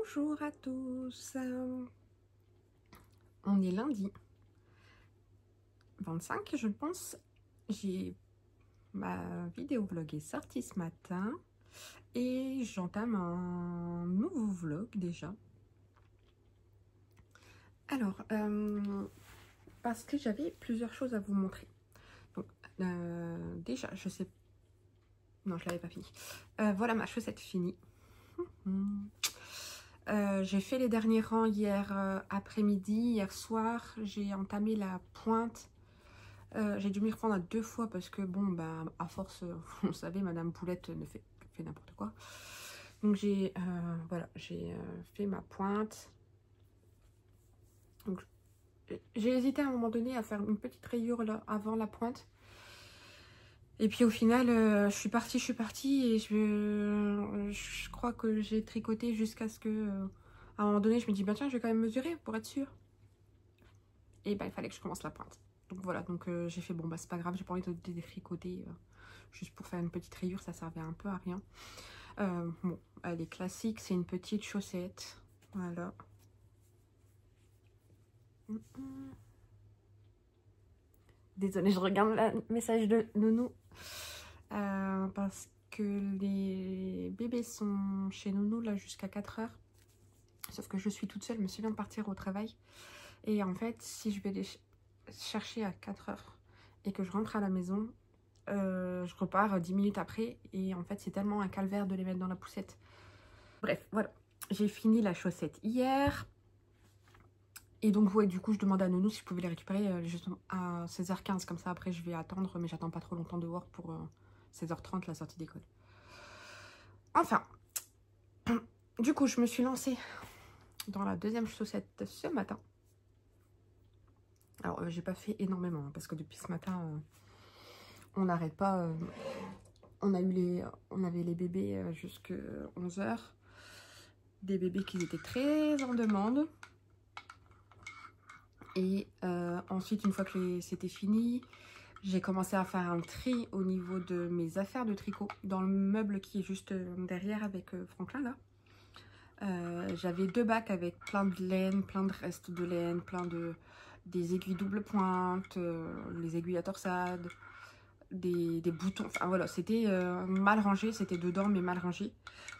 Bonjour à tous, on est lundi 25 je pense. Ma vidéo vlog est sortie ce matin et j'entame un nouveau vlog déjà. Alors, parce que j'avais plusieurs choses à vous montrer. Donc, déjà, je sais... Non, je l'avais pas fini. Voilà ma chaussette finie. J'ai fait les derniers rangs hier après-midi, hier soir. J'ai entamé la pointe. J'ai dû m'y reprendre à 2 fois parce que bon, bah, à force, vous savez, Madame Poulette fait n'importe quoi. Donc j'ai voilà, j'ai fait ma pointe. Donc j'ai hésité à un moment donné à faire une petite rayure là avant la pointe. Et puis au final, je suis partie et je crois que j'ai tricoté jusqu'à ce que, à un moment donné, je me dis, bah tiens, je vais quand même mesurer pour être sûre. Et bah il fallait que je commence la pointe. Donc voilà, donc j'ai fait, bon bah c'est pas grave, j'ai pas envie de détricoter juste pour faire une petite rayure, ça servait un peu à rien. Bon, elle est classique, c'est une petite chaussette, voilà. Désolée, je regarde le message de Nounou. Parce que les bébés sont chez Nounou là jusqu'à 4 h. Sauf que je suis toute seule, je me souviens de partir au travail. Et en fait, si je vais les chercher à 4 h et que je rentre à la maison, je repars 10 minutes après. Et en fait, c'est tellement un calvaire de les mettre dans la poussette. Bref, voilà. J'ai fini la chaussette hier. Et donc, ouais, du coup, je demande à Nounou si je pouvais les récupérer justement à 16 h 15. Comme ça, après, je vais attendre. Mais j'attends pas trop longtemps dehors pour 16 h 30, la sortie d'école. Enfin, du coup, je me suis lancée dans la deuxième chaussette ce matin. Alors, j'ai pas fait énormément, hein, parce que depuis ce matin, on n'arrête pas. On avait les bébés jusqu'à 11 h. Des bébés qui étaient très en demande. Et ensuite, une fois que c'était fini, j'ai commencé à faire un tri au niveau de mes affaires de tricot dans le meuble qui est juste derrière avec Franklin là. J'avais 2 bacs avec plein de laine, plein de restes de laine, des aiguilles double pointe, les aiguilles à torsade, des boutons, enfin voilà, c'était mal rangé, c'était dedans mais mal rangé.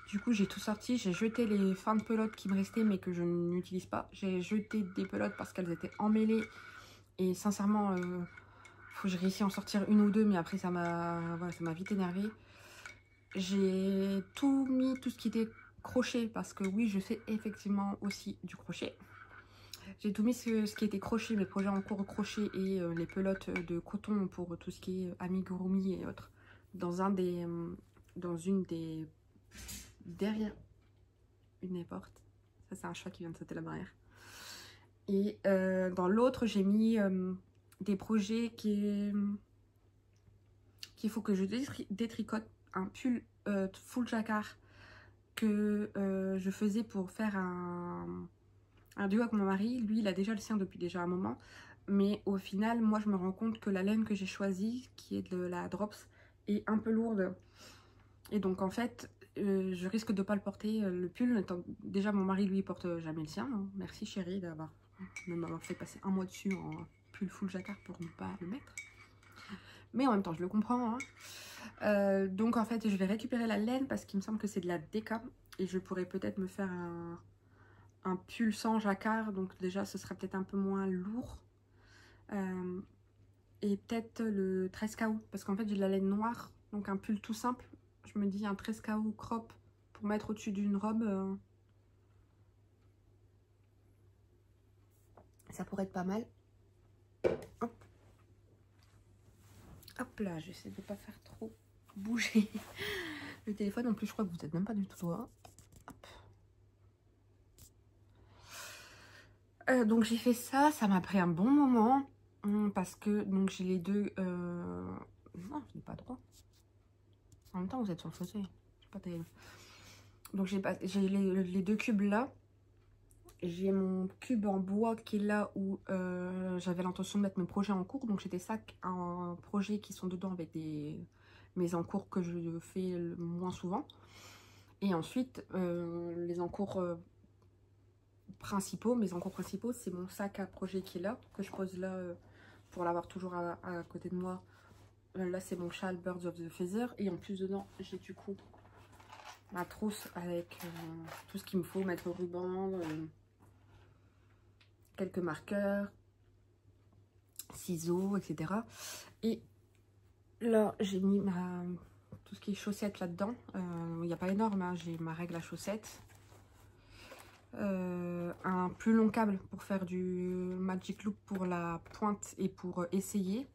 Du coup j'ai tout sorti, j'ai jeté les fins de pelote qui me restaient mais que je n'utilise pas. J'ai jeté des pelotes parce qu'elles étaient emmêlées et sincèrement faut que je réussisse à en sortir une ou deux, mais après ça m'a vite énervée. J'ai tout mis, tout ce qui était crochet, parce que oui, je fais effectivement aussi du crochet. J'ai tout mis ce qui était crochet, mes projets en cours crochet et les pelotes de coton pour tout ce qui est amigurumi et autres, dans une des derrière une des portes. Ça, c'est un chat qui vient de sauter la barrière. Et dans l'autre, j'ai mis des projets qu'il faut que je détricote un pull full jacquard que je faisais pour faire un duo avec mon mari. Lui, il a déjà le sien depuis déjà un moment. Mais au final, moi, je me rends compte que la laine que j'ai choisie, qui est de la Drops, est un peu lourde. Et donc, en fait, je risque de ne pas le porter, le pull. Déjà, mon mari, lui, porte jamais le sien. Hein. Merci, chérie, de m'avoir fait passer un mois dessus en pull full jacquard pour ne pas le mettre. Mais en même temps, je le comprends. Hein. Donc, en fait, je vais récupérer la laine parce qu'il me semble que c'est de la déca. Et je pourrais peut-être me faire un pull sans jacquard. Donc, déjà, ce sera peut-être un peu moins lourd. Et peut-être le 13 KO. Parce qu'en fait, j'ai de la laine noire. Donc, un pull tout simple. Je me dis un 13 KO crop pour mettre au-dessus d'une robe. Ça pourrait être pas mal. Hop. Hop là, j'essaie de ne pas faire trop bouger le téléphone. En plus, je crois que vous n'êtes même pas du tout là. Donc j'ai fait ça, ça m'a pris un bon moment. Parce que donc j'ai les deux... Non, je n'ai pas droit. En même temps, vous êtes sur le fauteuil. C'est pas terrible. Donc j'ai les deux cubes là. J'ai mon cube en bois qui est là où j'avais l'intention de mettre mes projets en cours. Donc j'ai des sacs en projet qui sont dedans avec mes encours que je fais moins souvent. Et ensuite les encours principaux. Mes encos principaux, c'est mon sac à projet qui est là, que je pose là pour l'avoir toujours à côté de moi. Là, c'est mon châle Birds of the Feather. Et en plus, dedans, j'ai du coup ma trousse avec tout ce qu'il me faut, mettre le ruban, quelques marqueurs, ciseaux, etc. Et là, j'ai mis tout ce qui est chaussettes là-dedans. Il n'y a pas énorme, hein. J'ai ma règle à chaussettes. Un plus long câble pour faire du Magic Loop pour la pointe et pour essayer.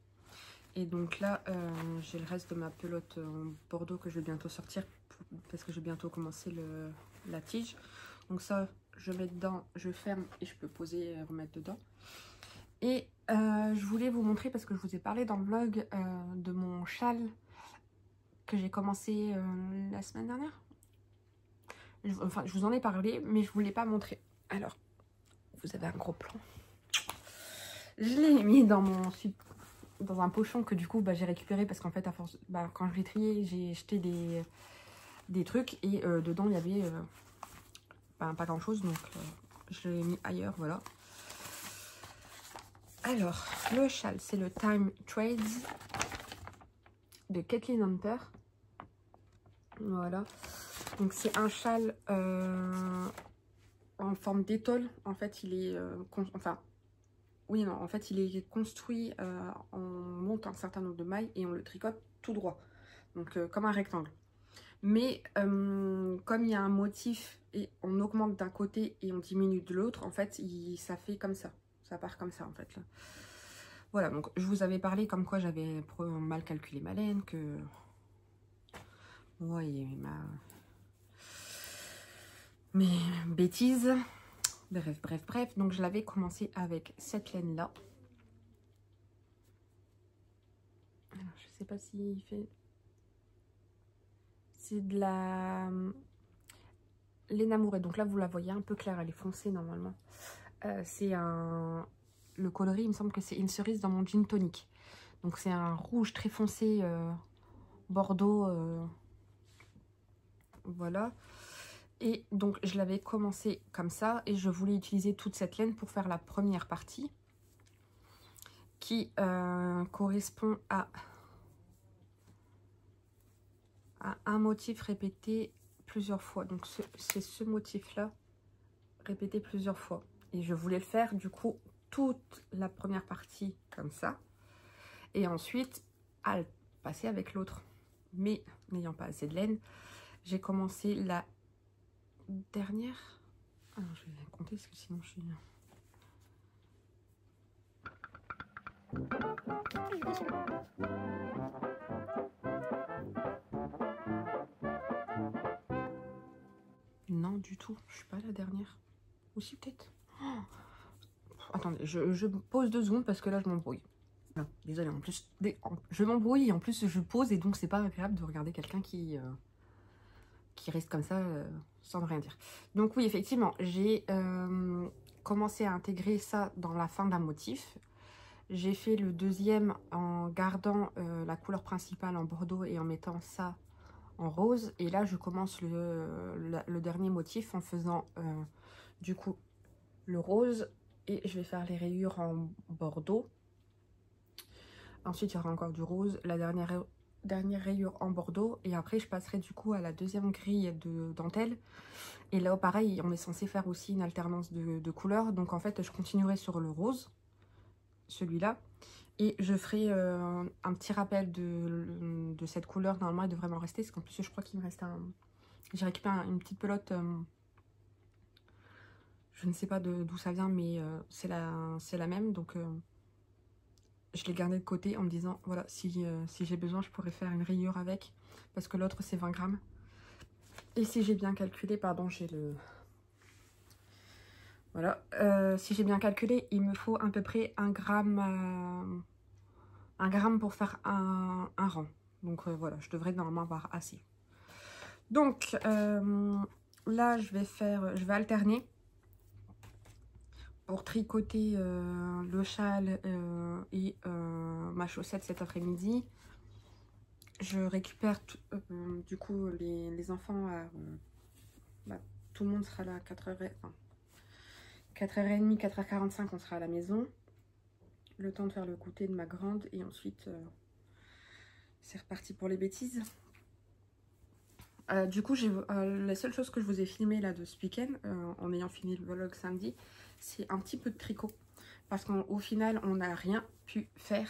Et donc là, j'ai le reste de ma pelote en bordeaux que je vais bientôt sortir parce que je vais bientôt commencer la tige. Donc ça, je mets dedans, je ferme et je peux poser et remettre dedans. Et je voulais vous montrer, parce que je vous ai parlé dans le vlog de mon châle que j'ai commencé la semaine dernière. Enfin, je vous en ai parlé, mais je ne vous l'ai pas montré. Alors, vous avez un gros plan. Je l'ai mis dans un pochon que du coup j'ai récupéré parce qu'en fait à force quand je l'ai trié, j'ai jeté des trucs et dedans il y avait pas grand chose, donc je l'ai mis ailleurs. Voilà. Alors le châle, c'est le Time Trades de Kathleen Hunter. Voilà, donc c'est un châle en forme d'étole. En fait il est oui, non, en fait, il est construit, on monte un certain nombre de mailles et on le tricote tout droit. Donc, comme un rectangle. Mais, comme il y a un motif et on augmente d'un côté et on diminue de l'autre, en fait, ça fait comme ça. Ça part comme ça, en fait. Là. Voilà, donc je vous avais parlé comme quoi j'avais mal calculé ma laine, que... Ouais, mes bêtises... Bref. Donc, je l'avais commencé avec cette laine-là. Alors, je sais pas s'il fait... C'est de la laine amourée. Donc là, vous la voyez un peu claire. Elle est foncée, normalement. C'est un... Le coloris, il me semble que c'est une cerise dans mon gin tonic. Donc, c'est un rouge très foncé, bordeaux. Voilà. Et donc, je l'avais commencé comme ça. Et je voulais utiliser toute cette laine pour faire la première partie. Qui correspond à un motif répété plusieurs fois. Donc, c'est ce motif-là répété plusieurs fois. Et je voulais le faire, du coup, toute la première partie comme ça. Et ensuite, à le passer avec l'autre. Mais, n'ayant pas assez de laine, j'ai commencé la dernière... Alors, je vais compter parce que sinon je suis... Non, du tout. Je suis pas la dernière. Aussi peut-être. Oh. Attendez, je pose 2 secondes parce que là, je m'embrouille. Désolée, en plus, je m'embrouille et en plus, je pose et donc, c'est pas agréable de regarder quelqu'un qui reste comme ça sans rien dire. Donc oui, effectivement, j'ai commencé à intégrer ça dans la fin d'un motif. J'ai fait le deuxième en gardant la couleur principale en bordeaux et en mettant ça en rose. Et là, je commence le dernier motif en faisant du coup le rose. Et je vais faire les rayures en bordeaux. Ensuite, il y aura encore du rose. La dernière rayure en bordeaux. Et après, je passerai du coup à la deuxième grille de dentelle. Et là, pareil, on est censé faire aussi une alternance de couleurs. Donc, en fait, je continuerai sur le rose. Celui-là. Et je ferai un petit rappel de cette couleur. Normalement, elle devrait m'en rester. Parce qu'en plus, je crois qu'il me reste un... J'ai récupéré une petite pelote... je ne sais pas d'où ça vient, mais c'est la même. Donc, je l'ai gardé de côté en me disant, voilà, si j'ai besoin, je pourrais faire une rayure avec. Parce que l'autre, c'est 20 grammes. Et si j'ai bien calculé, pardon, j'ai le... Voilà. Si j'ai bien calculé, il me faut à peu près 1 gramme pour faire un rang. Donc, voilà, je devrais normalement avoir assez. Donc, là, je vais alterner. Pour tricoter le châle et ma chaussette cet après-midi. Je récupère du coup les enfants à... tout le monde sera là à 4h, enfin, 4h30, 4h45, on sera à la maison. Le temps de faire le goûter de ma grande. Et ensuite, c'est reparti pour les bêtises. Du coup, la seule chose que je vous ai filmé là de ce week-end, en ayant fini le vlog samedi, c'est un petit peu de tricot. Parce qu'au final, on n'a rien pu faire.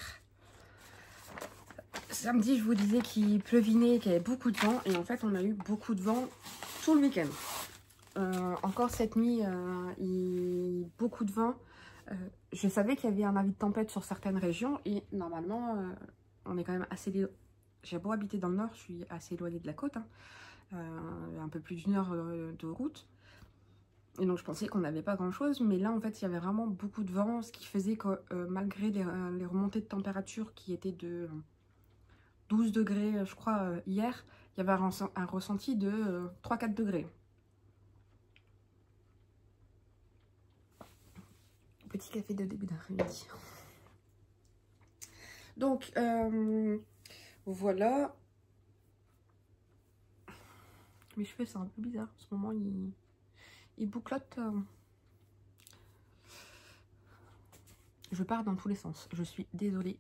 Samedi, je vous disais qu'il pleuvinait, qu'il y avait beaucoup de vent. Et en fait, on a eu beaucoup de vent tout le week-end. Encore cette nuit, beaucoup de vent. Je savais qu'il y avait un avis de tempête sur certaines régions. Et normalement, on est quand même assez... J'ai beau habiter dans le nord, je suis assez éloignée de la côte. Hein. Un peu plus d'une heure de route. Et donc je pensais qu'on n'avait pas grand chose, mais là en fait il y avait vraiment beaucoup de vent, ce qui faisait que malgré les remontées de température qui étaient de 12 degrés je crois hier, il y avait un ressenti de 3-4 degrés. Petit café de début d'après-midi. Donc voilà. Mes cheveux c'est un peu bizarre en ce moment, ils bouclotent. Je pars dans tous les sens, je suis désolée.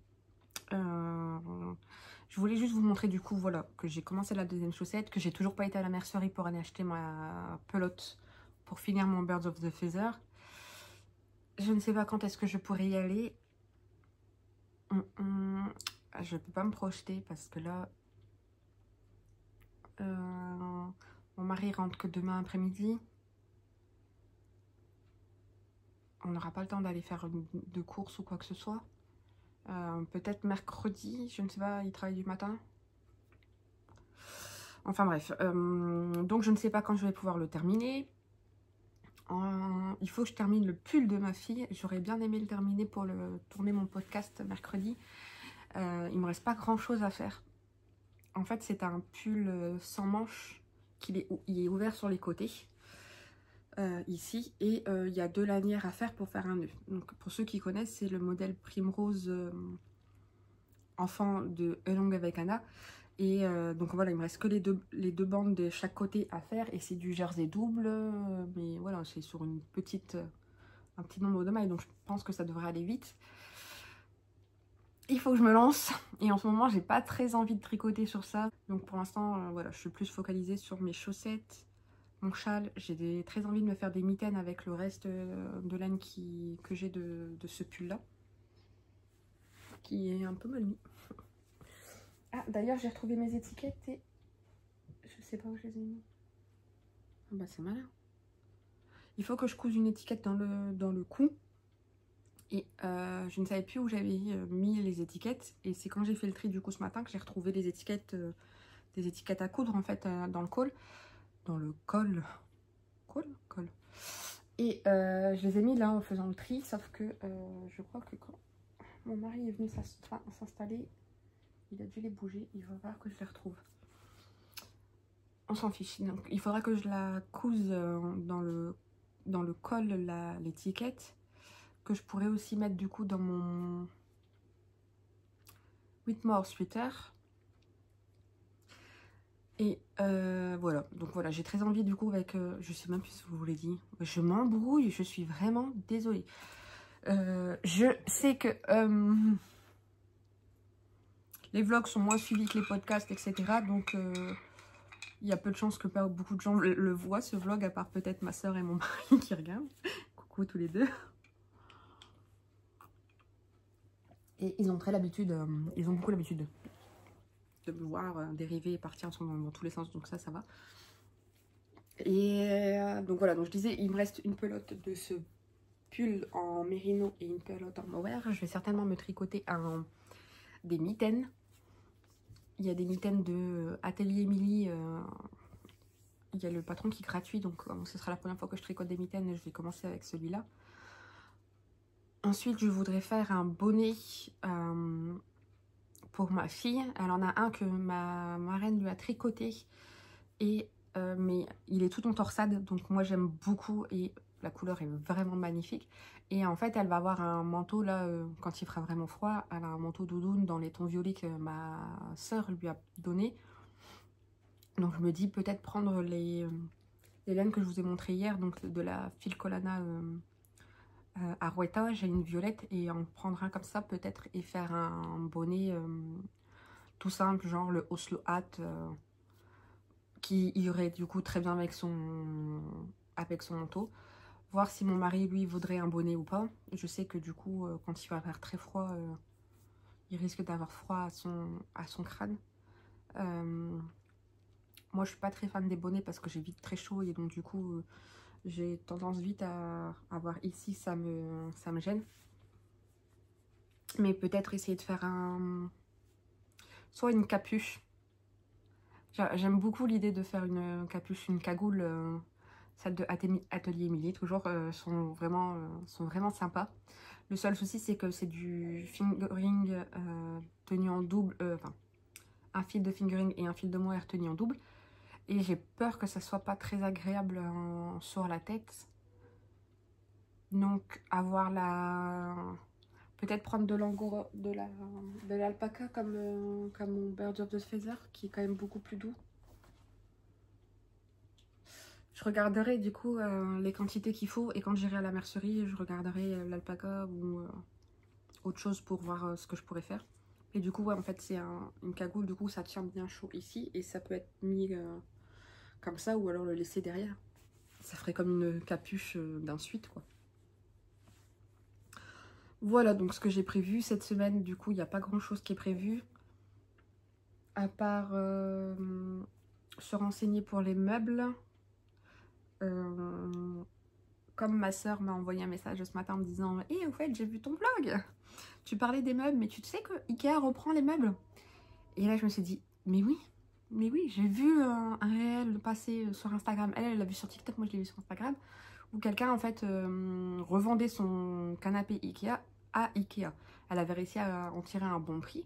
Je voulais juste vous montrer du coup, voilà, que j'ai commencé la deuxième chaussette, que j'ai toujours pas été à la mercerie pour aller acheter ma pelote pour finir mon Birds of the Feather. Je ne sais pas quand est-ce que je pourrai y aller. Je peux pas me projeter parce que là, mon mari rentre que demain après-midi. On n'aura pas le temps d'aller faire de courses ou quoi que ce soit. Peut-être mercredi, je ne sais pas, il travaille du matin. Enfin bref, donc je ne sais pas quand je vais pouvoir le terminer. Il faut que je termine le pull de ma fille. J'aurais bien aimé le terminer pour tourner mon podcast mercredi. Il me reste pas grand chose à faire. En fait, c'est un pull sans manches. Il est ouvert sur les côtés. Ici. Et il y a 2 lanières à faire pour faire un nœud. Donc pour ceux qui connaissent, c'est le modèle Primrose enfant de Along avec Anna. Et donc voilà, il me reste que les deux bandes de chaque côté à faire. Et c'est du jersey double. Mais voilà, c'est sur un petit nombre de mailles. Donc je pense que ça devrait aller vite. Il faut que je me lance. Et en ce moment, j'ai pas très envie de tricoter sur ça. Donc pour l'instant, voilà, je suis plus focalisée sur mes chaussettes, mon châle. J'ai très envie de me faire des mitaines avec le reste de laine que j'ai de ce pull là. Qui est un peu mal mis. Ah, d'ailleurs, j'ai retrouvé mes étiquettes et je sais pas où je les ai mis. Ah bah, c'est malin. Il faut que je couse une étiquette dans le cou. Et je ne savais plus où j'avais mis les étiquettes. Et c'est quand j'ai fait le tri du coup ce matin que j'ai retrouvé les étiquettes, des étiquettes à coudre en fait dans le col. Dans le col. Col. Et je les ai mis là en faisant le tri. Sauf que je crois que quand mon mari est venu s'installer, il a dû les bouger. Il va falloir que je les retrouve. On s'en fiche. Donc, il faudra que je la couse dans le col, l'étiquette. Que je pourrais aussi mettre du coup dans mon Whitmore sweater. Et voilà. Donc voilà, j'ai très envie du coup avec... je sais même plus ce que je vous l'ai dit. Je m'embrouille, je suis vraiment désolée. Je sais que... les vlogs sont moins suivis que les podcasts, etc. Donc, il y a peu de chances que pas beaucoup de gens le voient, ce vlog, à part peut-être ma soeur et mon mari qui regardent. Coucou tous les deux. Et ils ont beaucoup l'habitude de me voir dériver et partir dans tous les sens. Donc ça va. Et donc voilà, donc je disais, il me reste une pelote de ce pull en mérino et une pelote en mohair. Je vais certainement me tricoter des mitaines. Il y a des mitaines de Atelier Emily. Il y a le patron qui est gratuit, donc ce sera la première fois que je tricote des mitaines. Je vais commencer avec celui-là. Ensuite, je voudrais faire un bonnet pour ma fille. Elle en a un que ma marraine lui a tricoté. Et, mais il est tout en torsade, donc moi j'aime beaucoup et la couleur est vraiment magnifique. Et en fait, elle va avoir un manteau là, quand il fera vraiment froid, elle a un manteau doudoune dans les tons violets que ma soeur lui a donné. Donc je me dis peut-être prendre les laines que je vous ai montrées hier, donc de la Filcolana Arwetta, j'ai une violette et en prendre un comme ça peut-être et faire un bonnet tout simple, genre le Oslo Hat, qui irait du coup très bien avec son manteau. Voir si mon mari lui voudrait un bonnet ou pas. Je sais que du coup quand il va faire très froid, il risque d'avoir froid à son crâne. Moi je suis pas très fan des bonnets parce que j'ai vite très chaud et donc du coup j'ai tendance vite à avoir ici, ça me gêne. Mais peut-être essayer de faire soit une capuche. J'aime beaucoup l'idée de faire une capuche, une cagoule. Celle de Atelier Émilie, toujours, sont vraiment sympas. Le seul souci, c'est que c'est du fingering tenu en double. Enfin, un fil de fingering et un fil de mohair tenu en double. Et j'ai peur que ça soit pas très agréable sur la tête. Donc, avoir la... Peut-être prendre de l'angora, de l'alpaca comme mon Birds of the Feather, qui est quand même beaucoup plus doux. Je regarderai du coup les quantités qu'il faut et quand j'irai à la mercerie, je regarderai l'alpaca ou autre chose pour voir ce que je pourrais faire. Et du coup, ouais, en fait, c'est une cagoule, du coup, ça tient bien chaud ici et ça peut être mis comme ça ou alors le laisser derrière. Ça ferait comme une capuche d'un suite, quoi. Voilà donc ce que j'ai prévu cette semaine. Du coup, il n'y a pas grand chose qui est prévu à part se renseigner pour les meubles. Comme ma soeur m'a envoyé un message ce matin en me disant « Eh, au fait, j'ai vu ton vlog, tu parlais des meubles, mais tu sais que Ikea reprend les meubles ?» Et là, je me suis dit « Mais oui, j'ai vu un réel passer sur Instagram. » Elle l'a vu sur TikTok, moi je l'ai vu sur Instagram, où quelqu'un, en fait, revendait son canapé Ikea à Ikea. Elle avait réussi à en tirer un bon prix.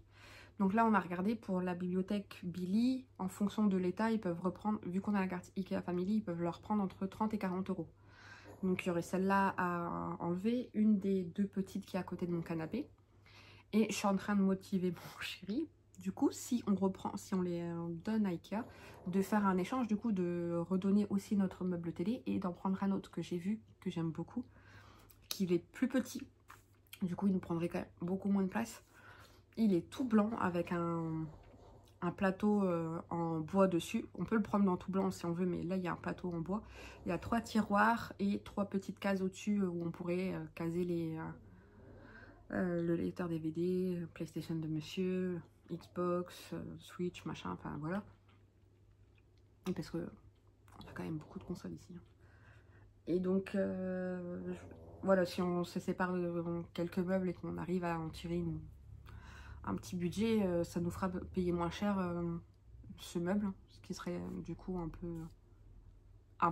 Donc là, on a regardé pour la bibliothèque Billy. En fonction de l'état, ils peuvent reprendre, vu qu'on a la carte Ikea Family, ils peuvent leur prendre entre 30 et 40 €. Donc il y aurait celle-là à enlever, une des deux petites qui est à côté de mon canapé. Et je suis en train de motiver mon chéri, du coup, si on les donne à Ikea, de faire un échange, du coup, de redonner aussi notre meuble télé et d'en prendre un autre que j'ai vu, que j'aime beaucoup, qu'il est plus petit. Du coup, il nous prendrait quand même beaucoup moins de place. Il est tout blanc avec un plateau en bois dessus. On peut le prendre dans tout blanc si on veut, mais là il y a un plateau en bois. Il y a 3 tiroirs et 3 petites cases au-dessus où on pourrait caser le lecteur DVD, PlayStation de monsieur, Xbox, Switch, machin, enfin voilà. Et parce que on a quand même beaucoup de consoles ici. Et donc voilà, si on se sépare de quelques meubles et qu'on arrive à en tirer un petit budget, ça nous fera payer moins cher ce meuble, ce qui serait du coup un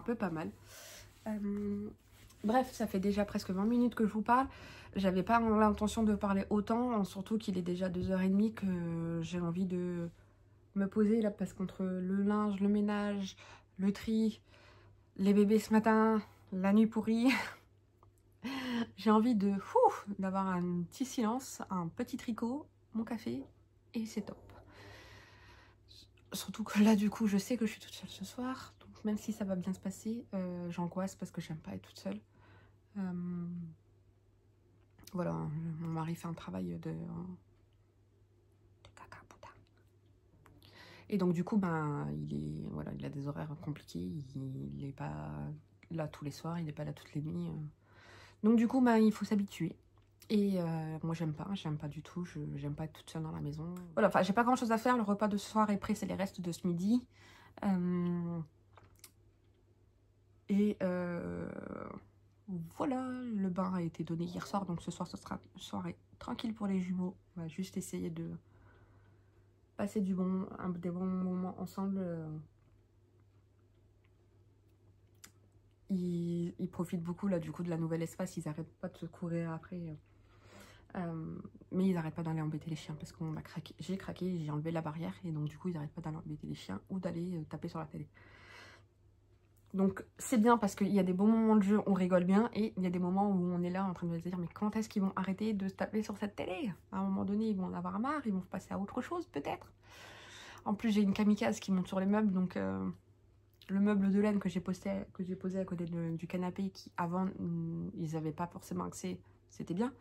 peu pas mal. Bref, ça fait déjà presque 20 minutes que je vous parle. J'avais pas l'intention de parler autant, surtout qu'il est déjà 2h30 que j'ai envie de me poser là, parce qu'entre le linge, le ménage, le tri, les bébés ce matin, la nuit pourrie, j'ai envie d'avoir un petit silence, un petit tricot, mon café, et c'est top. Surtout que là, du coup, je sais que je suis toute seule ce soir. Donc, même si ça va bien se passer, j'angoisse parce que j'aime pas être toute seule. Voilà, mon mari fait un travail de caca putain. Et donc, du coup, ben, il a des horaires compliqués. Il n'est pas là tous les soirs, il n'est pas là toutes les nuits. Donc, du coup, ben, il faut s'habituer. Et moi j'aime pas du tout, j'aime pas être toute seule dans la maison. Voilà, enfin j'ai pas grand chose à faire, le repas de ce soir est prêt, c'est les restes de ce midi. Voilà, le bain a été donné hier soir, donc ce soir ce sera une soirée tranquille pour les jumeaux. On va juste essayer de passer des bons moments ensemble. Ils profitent beaucoup là du coup de la nouvelle espace, ils arrêtent pas de se courir après. Mais ils n'arrêtent pas d'aller embêter les chiens parce qu'on a craqué, j'ai craqué, j'ai enlevé la barrière et donc du coup ils n'arrêtent pas d'aller embêter les chiens ou d'aller taper sur la télé. Donc c'est bien parce qu'il y a des bons moments de jeu, on rigole bien, et il y a des moments où on est là en train de se dire mais quand est-ce qu'ils vont arrêter de se taper sur cette télé? À un moment donné ils vont en avoir marre, ils vont passer à autre chose peut-être. En plus j'ai une kamikaze qui monte sur les meubles donc le meuble de laine que j'ai posé à côté du canapé, qui avant, ils n'avaient pas forcément accès, c'était bien.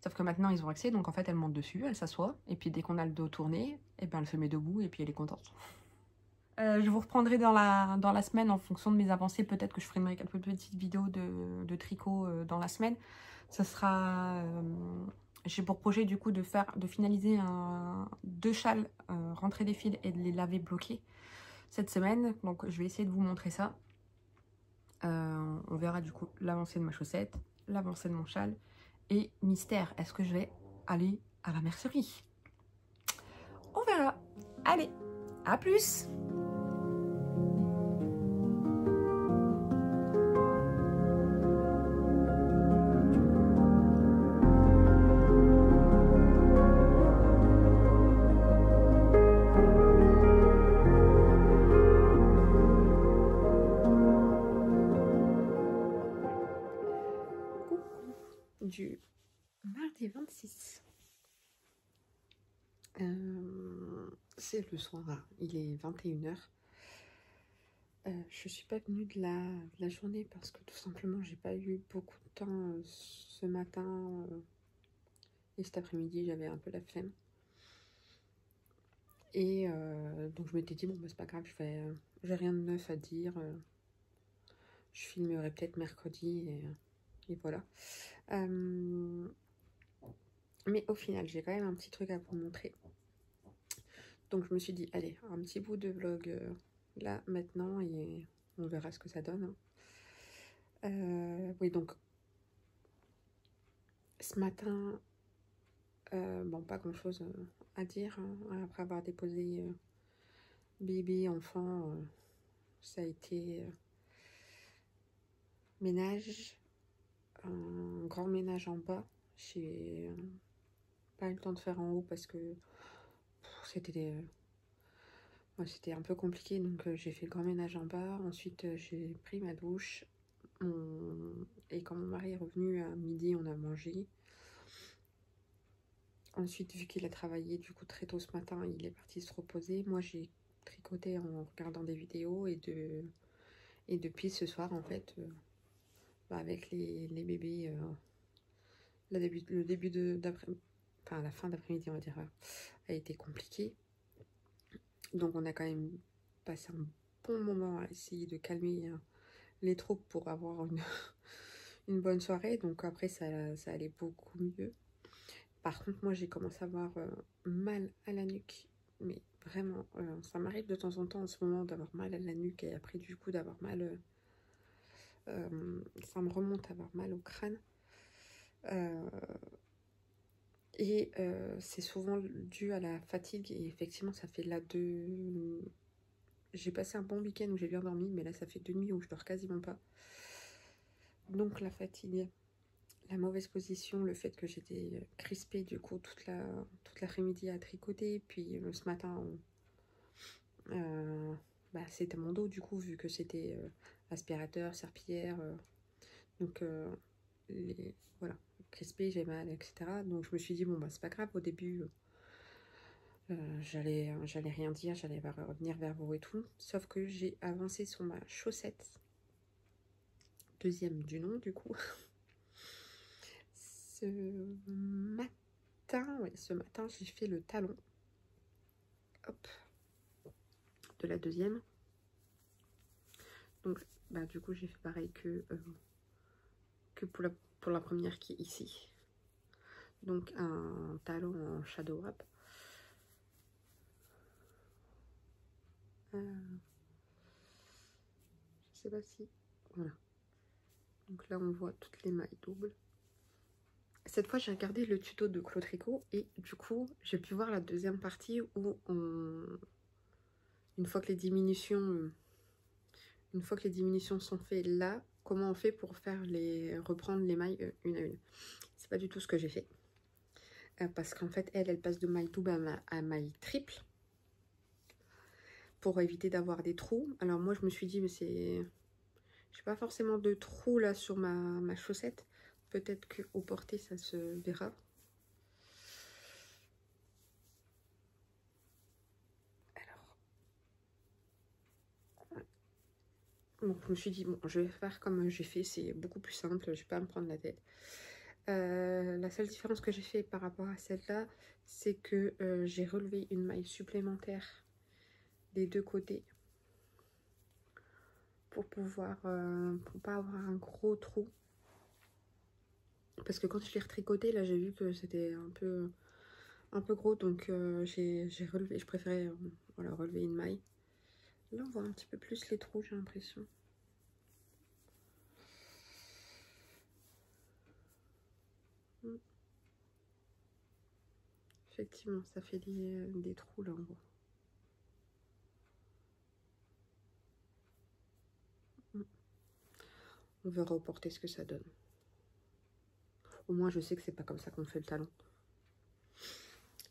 Sauf que maintenant, ils ont accès, donc en fait, elle monte dessus, elle s'assoit, et puis dès qu'on a le dos tourné, et ben, elle se met debout, et puis elle est contente. Je vous reprendrai dans la semaine en fonction de mes avancées. Peut-être que je ferai quelques petites vidéos de tricot dans la semaine. Ça sera... j'ai pour projet du coup de finaliser 2 châles rentrée des fils et de les laver bloqués cette semaine. Donc je vais essayer de vous montrer ça. On verra du coup l'avancée de ma chaussette, l'avancée de mon châle. Et mystère, est-ce que je vais aller à la mercerie? On verra. Allez, à plus! Du mardi 26. C'est le soir, il est 21 h. Je suis pas venue de la journée parce que tout simplement j'ai pas eu beaucoup de temps ce matin et cet après-midi, j'avais un peu la flemme. Et donc je m'étais dit, bon bah c'est pas grave, j'ai rien de neuf à dire, je filmerai peut-être mercredi et voilà. Mais au final, j'ai quand même un petit truc à vous montrer. Donc je me suis dit, allez, un petit bout de vlog là, maintenant, et on verra ce que ça donne. Oui, donc, ce matin, bon, pas grand-chose à dire. Hein. Après avoir déposé bébé, enfant, ça a été ménage, un grand ménage en bas. J'ai pas eu le temps de faire en haut parce que c'était un peu compliqué, donc j'ai fait le grand ménage en bas. Ensuite j'ai pris ma douche et quand mon mari est revenu à midi, on a mangé. Ensuite, vu qu'il a travaillé du coup très tôt ce matin, il est parti se reposer. Moi j'ai tricoté en regardant des vidéos et depuis ce soir en fait avec les bébés, le début d'après, enfin la fin d'après-midi on va dire, a été compliqué. Donc on a quand même passé un bon moment à essayer de calmer les troupes pour avoir une bonne soirée. Donc après ça allait beaucoup mieux. Par contre moi j'ai commencé à avoir mal à la nuque. Mais vraiment, ça m'arrive de temps en temps en ce moment d'avoir mal à la nuque et après du coup d'avoir mal... ça me remonte à avoir mal au crâne. C'est souvent dû à la fatigue et effectivement ça fait là j'ai passé un bon week-end où j'ai bien dormi, mais là ça fait 2 nuits où je dors quasiment pas. Donc la fatigue, la mauvaise position, le fait que j'étais crispée du coup toute l'après-midi à tricoter, puis ce matin c'était mon dos du coup vu que c'était aspirateur, serpillière, donc voilà, crispée, j'ai mal, etc. Donc je me suis dit bon bah c'est pas grave, au début j'allais rien dire, j'allais revenir vers vous et tout, sauf que j'ai avancé sur ma chaussette, deuxième du nom du coup, ce matin j'ai fait le talon, hop, de la deuxième. Donc bah du coup j'ai fait pareil que pour la première qui est ici, donc un talon en shadow wrap. Je sais pas si... Voilà. Donc là, on voit toutes les mailles doubles. Cette fois, j'ai regardé le tuto de Claude Tricot et du coup, j'ai pu voir la deuxième partie où une fois que les diminutions sont faites là, comment on fait pour reprendre les mailles une à une. C'est pas du tout ce que j'ai fait. Parce qu'en fait, elle passe de maille double à maille triple. Pour éviter d'avoir des trous. Alors moi je me suis dit mais j'ai pas forcément de trous là sur ma chaussette, peut-être qu'au porté ça se verra. Alors Donc je me suis dit, bon, je vais faire comme j'ai fait, c'est beaucoup plus simple, je vais pas me prendre la tête. La seule différence que j'ai fait par rapport à celle-là, c'est que j'ai relevé une maille supplémentaire des deux côtés pour pouvoir, pour pas avoir un gros trou. Parce que quand je l'ai retricoté, là j'ai vu que c'était un peu gros, donc j'ai relevé, je préférais voilà, relever une maille. Là on voit un petit peu plus les trous, j'ai l'impression. Effectivement, ça fait des trous là en haut. On verra au porté ce que ça donne. Au moins, je sais que c'est pas comme ça qu'on fait le talon.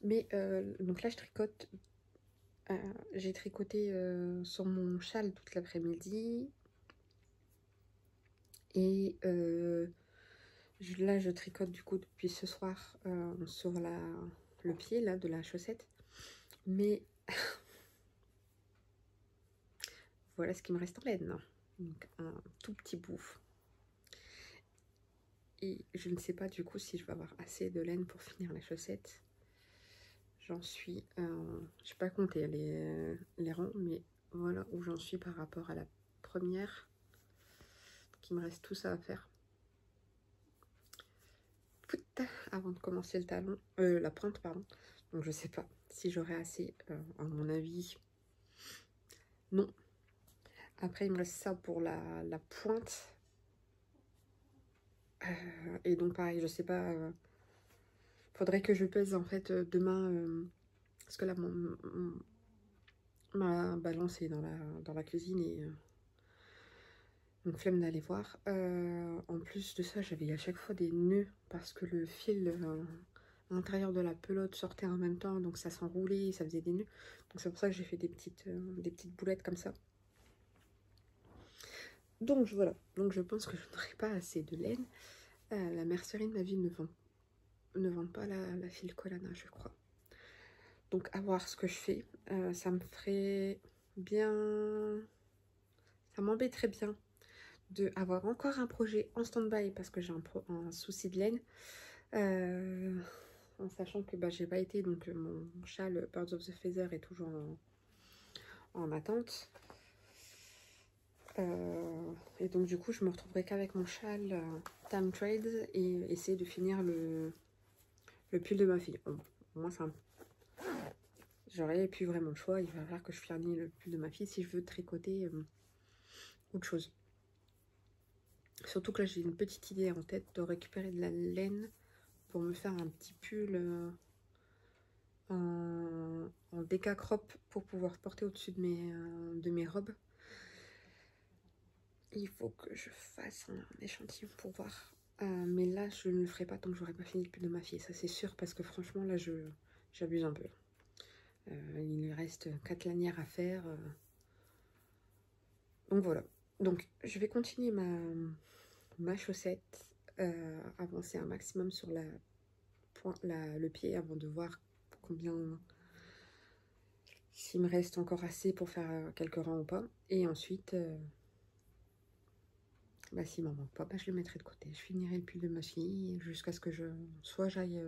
Mais donc là, je tricote. J'ai tricoté sur mon châle toute l'après-midi. Et là, je tricote du coup depuis ce soir sur le pied là de la chaussette. Mais voilà ce qui me reste en laine. Donc un tout petit bout. Et je ne sais pas du coup si je vais avoir assez de laine pour finir la chaussette. J'en suis, je n'ai pas compté les rangs, mais voilà où j'en suis par rapport à la première. Donc, il me reste tout ça à faire. Avant de commencer le talon, la pointe, pardon. Donc je sais pas si j'aurai assez, à mon avis, non. Après, il me reste ça pour la pointe. Et donc pareil, je sais pas. Faudrait que je pèse en fait demain. Parce que là, ma balance est dans la cuisine et donc flemme d'aller voir. En plus de ça, j'avais à chaque fois des nœuds parce que le fil à l'intérieur de la pelote sortait en même temps, donc ça s'enroulait et ça faisait des nœuds. Donc c'est pour ça que j'ai fait des petites boulettes comme ça. Donc voilà, donc je pense que je n'aurai pas assez de laine. La mercerie de ma ville ne vend pas la fil Collana, je crois. Donc à voir ce que je fais. Ça me ferait bien... Ça m'embêterait bien d'avoir encore un projet en stand-by parce que j'ai un souci de laine. En sachant que bah, j'ai pas été, donc mon châle Birds of the Feather est toujours en attente. Et donc du coup je me retrouverai qu'avec mon châle Time Trade et essayer de finir le pull de ma fille. Bon, moi c'est un... J'aurais plus vraiment le choix, il va falloir que je finisse le pull de ma fille si je veux tricoter autre chose. Surtout que là j'ai une petite idée en tête de récupérer de la laine pour me faire un petit pull en déca crop pour pouvoir porter au-dessus de mes robes. Il faut que je fasse un échantillon pour voir. Mais là, je ne le ferai pas tant que j'aurai pas fini le pull de ma fille. Ça, c'est sûr, parce que franchement, là, j'abuse un peu. Il lui reste 4 lanières à faire. Donc voilà. Donc, je vais continuer ma chaussette. Avancer un maximum sur le pied avant de voir combien... S'il me reste encore assez pour faire quelques rangs ou pas. Et ensuite... bah s'il m'en manque pas, bah, je le mettrai de côté. Je finirai le pull de ma fille jusqu'à ce que soit j'aille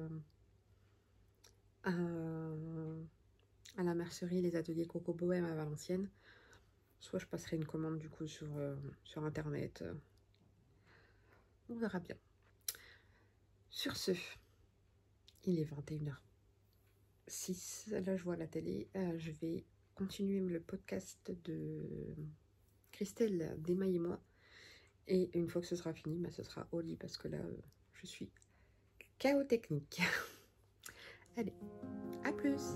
à la mercerie, les ateliers Coco Bohème à Valenciennes, soit je passerai une commande du coup sur internet. On verra bien. Sur ce, il est 21h06. Là je vois la télé. Je vais continuer le podcast de Christelle Desmailles-moi. Et une fois que ce sera fini, bah, ce sera au lit parce que là, je suis KO technique. Allez, à plus!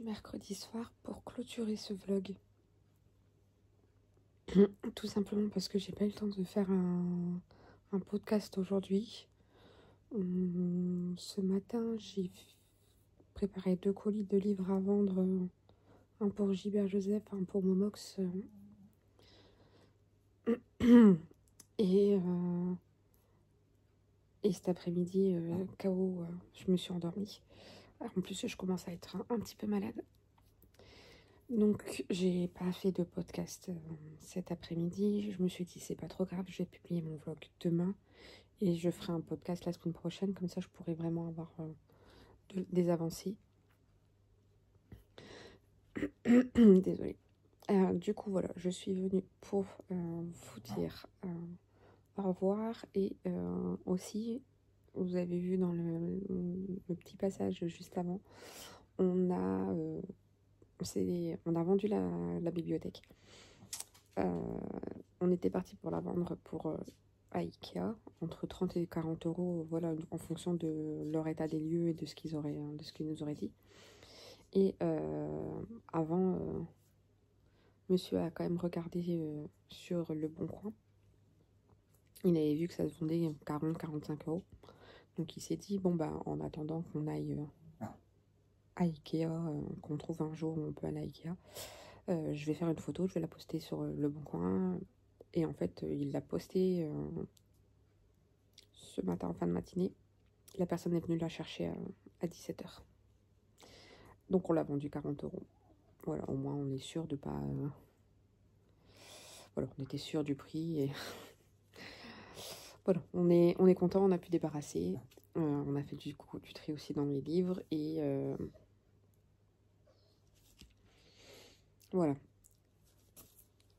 mercredi soir pour clôturer ce vlog. Tout simplement parce que j'ai pas eu le temps de faire un podcast aujourd'hui. Ce matin, j'ai préparé 2 colis de livres à vendre. Un pour Gilbert Joseph, un pour Momox. Et cet après-midi, KO, je me suis endormie. En plus, je commence à être un petit peu malade. Donc, j'ai pas fait de podcast cet après-midi. Je me suis dit, c'est pas trop grave, je vais publier mon vlog demain. Et je ferai un podcast la semaine prochaine. Comme ça, je pourrai vraiment avoir des avancées. Désolée. Du coup, voilà, je suis venue pour vous dire au revoir. Et aussi, vous avez vu dans le petit passage juste avant, on a vendu la bibliothèque. On était parti pour la vendre à Ikea, entre 30 et 40 euros, voilà, en fonction de leur état des lieux et de ce qu'ils nous auraient dit. Et avant, monsieur a quand même regardé sur Le Bon Coin. Il avait vu que ça se vendait 40-45 euros. Donc il s'est dit, bon bah en attendant qu'on aille à Ikea, qu'on trouve un jour où on peut aller à Ikea, je vais faire une photo, je vais la poster sur Le Bon Coin. Et en fait, il l'a posté ce matin en fin de matinée. La personne est venue la chercher à 17 h. Donc on l'a vendu 40 euros. Voilà, au moins on est sûr de pas... Voilà, on était sûr du prix et... Voilà, on est content, on a pu débarrasser. On a fait du tri aussi dans les livres et... Voilà.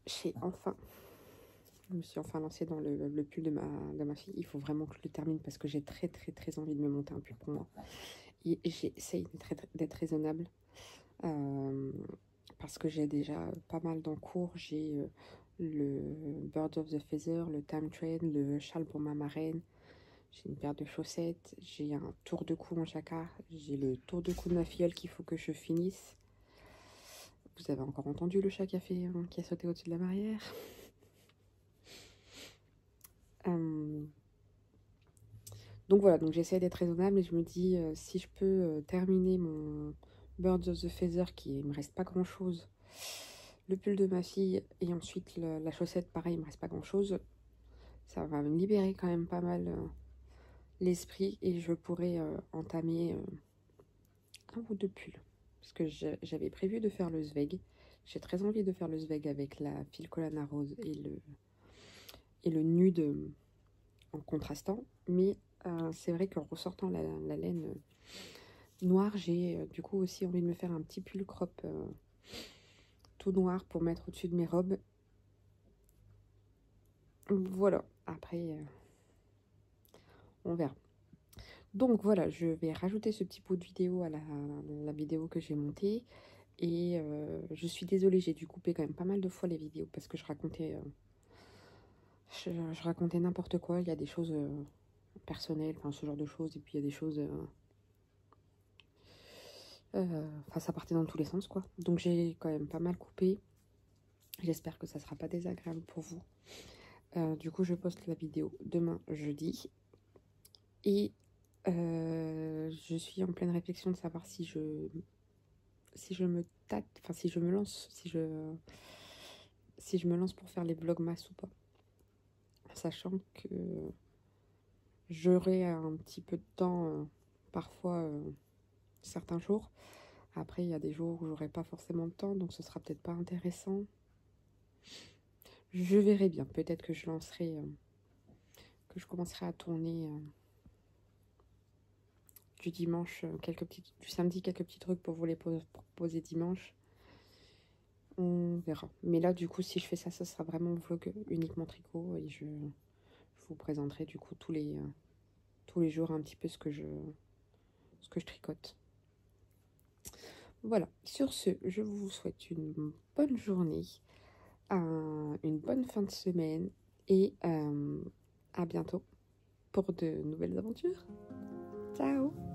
Je me suis enfin lancée dans le pull de ma fille. Il faut vraiment que je le termine parce que j'ai très envie de me monter un pull pour moi. Et j'essaye d'être raisonnable. Parce que j'ai déjà pas mal d'encours. J'ai le Birds of the Feather, le Time Train, le châle pour ma marraine. J'ai une paire de chaussettes. J'ai un tour de cou en jacquard. J'ai le tour de cou de ma filleule qu'il faut que je finisse. Vous avez encore entendu le chat qui a sauté au-dessus de la barrière. Donc voilà, donc j'essaie d'être raisonnable et je me dis si je peux terminer mon Birds of the Feather, il me reste pas grand chose, le pull de ma fille et ensuite la chaussette, pareil, il me reste pas grand chose, ça va me libérer quand même pas mal l'esprit et je pourrais entamer un ou 2 pulls. Parce que j'avais prévu de faire le Zweig, j'ai très envie de faire le Zweig avec la fil Colana rose et le nude en contrastant, mais c'est vrai qu'en ressortant la laine noire, j'ai du coup aussi envie de me faire un petit pull crop tout noir pour mettre au-dessus de mes robes. Voilà, après on verra. Donc voilà, je vais rajouter ce petit bout de vidéo à la vidéo que j'ai montée. Et je suis désolée, j'ai dû couper quand même pas mal de fois les vidéos parce que je racontais n'importe quoi. Il y a des choses personnelles, enfin ce genre de choses, et puis il y a des choses... Enfin, ça partait dans tous les sens, quoi. Donc j'ai quand même pas mal coupé. J'espère que ça sera pas désagréable pour vous. Du coup, je poste la vidéo demain, jeudi. Et je suis en pleine réflexion de savoir si je me tâte, enfin si je me lance, si je me lance pour faire les vlogmas ou pas. Sachant que j'aurai un petit peu de temps parfois certains jours. Après, il y a des jours où j'aurai pas forcément de temps, donc ce sera peut-être pas intéressant. Je verrai bien. Peut-être que je lancerai, que je commencerai à tourner du dimanche, du samedi, quelques petits trucs pour vous les proposer dimanche. On verra. Mais là, du coup, si je fais ça, ça sera vraiment un vlog uniquement tricot et je vous présenterai du coup tous les jours un petit peu ce que je tricote. Voilà, sur ce, je vous souhaite une bonne journée, une bonne fin de semaine et à bientôt pour de nouvelles aventures. Ciao!